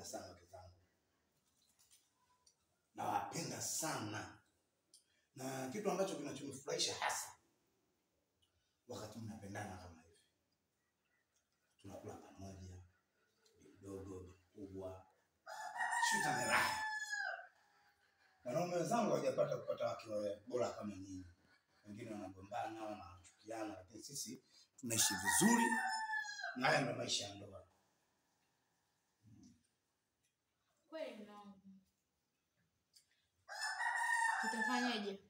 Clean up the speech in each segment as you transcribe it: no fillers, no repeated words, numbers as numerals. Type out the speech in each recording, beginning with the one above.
nawapenda sana wake zangu. Nawapenda sana. Na kitu ambacho kinachonifurahisha hasa wakati mnapendana kama hivi. Tunakula pamoja, vidogo, vikubwa. Shuta ni raha. Wanaume wenzangu hawajapata kupata wake bora kama nyinyi. Wengine wanagombana, wanachukiana, lakini sisi tunaishi vizuri. Na haya ndio maisha ya ndoa. Kweli mwanangu. Tutafanyaje?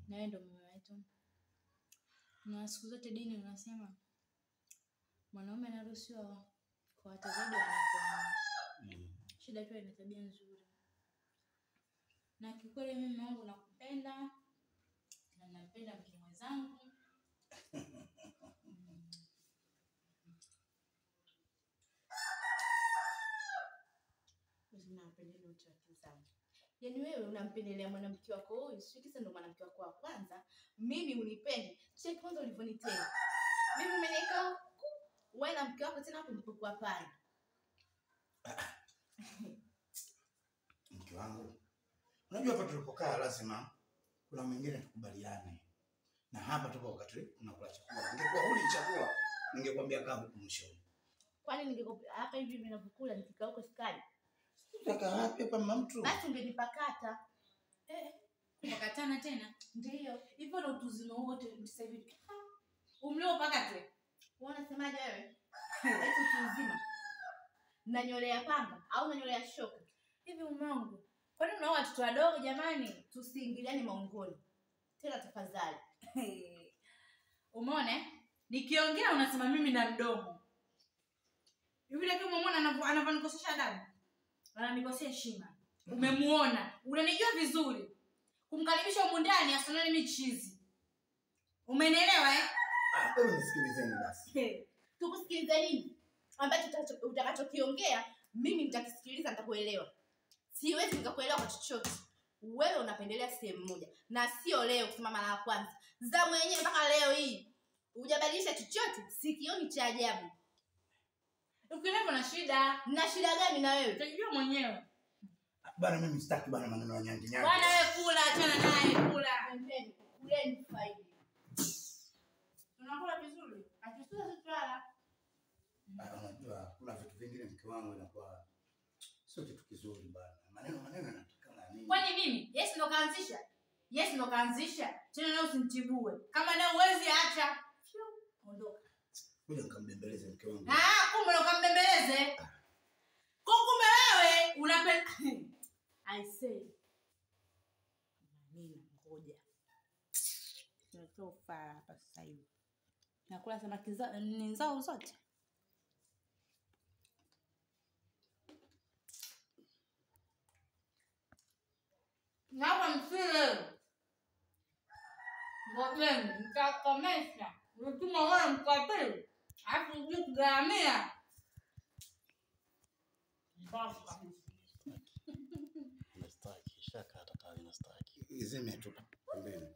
Na wewe ndio mume wetu. Na siku zote dini unasema mwanaume anaruhusiwa kwa hata zaidi wanapoana. Shida tu ina tabia nzuri. Na kikweli mimi wangu nakupenda na napenda mke mwenzangu. Unapendelea utatu sana. Yaani wewe unampendelea mwanamke wako huyu, sio kisa ndo mwanamke wako wa kwanza. Mimi unipendi. Cheki kwanza ulivyonitenda. Mimi umeniweka wewe na mke wako tena hapo mlipokuwa pale. Mke wangu. Unajua hapa tulipokaa lazima kuna mwingine tukubaliane. Na hapa tuko wakati tunakula chakula. Ningekuwa huli chakula, ningekwambia kaa huko mwishoni. Kwani ningekuwa hapa hivi ninavokula nikikaa huko sikali? Utaka wapi hapa mama mtu? Basi ungenipakata. Kupakatana tena? Ndio. Hivyo ndo utuzima wote sasa hivi. Umleo pakatwe. Wewe unasemaje wewe? Eti utuzima. Nanyolea panga au nanyolea shoka? Hivi umeongo. Kwani mnao watoto wadogo jamani? Tusiingiliane maongoni. Tena tafadhali. Umeona? Nikiongea unasema mimi na mdomo. Yule kama umeona anavanikosesha adabu. Ananikosea heshima. Umemuona? Unanijua vizuri. Kumkaribisha huko ndani asanane mimi chizi. Umenielewa eh? Hebu nisikilizeni basi. Tukusikilize nini? Ambacho utakachokiongea mimi nitakisikiliza nitakuelewa. Siwezi nikakuelewa kwa chochote. Wewe unapendelea sehemu moja na sio leo kusema mara ya kwanza. Zamu yenyewe mpaka leo hii. Hujabadilisha chochote, sikioni cha ajabu. Ukinepo na shida. Na shida gani na wewe? Utajua mwenyewe. Bana mimi sitaki bana maneno ya nyangi. Bwana wewe kula, achana naye kula. Pembeni, kuleni faidi. Tunakula vizuri. Akisura sitwala. Unajua kuna vitu vingine mke wangu inakuwa sio kitu kizuri bana. Maneno yanataka na nini? Kwani mimi? Yes ndo kaanzisha. Yes ndo kaanzisha. Tena leo usinitibue. Kama leo uwezi acha. Ondoka. Ngoja nikambembeleze mke wangu. Kumbe ndo kambembeleze. Kumbe wewe unapenda I say. Mimi ngoja. Tunatofa hapa sasa hivi. Nakula samaki zao zote. Naomba msile. Ngojeni, nitakomesha. Unatuma wewe mkatili. Alafu uje kugaramia. Basi kabisa. Nastaki, shaka hata nastaki. Izeme tu pembeni.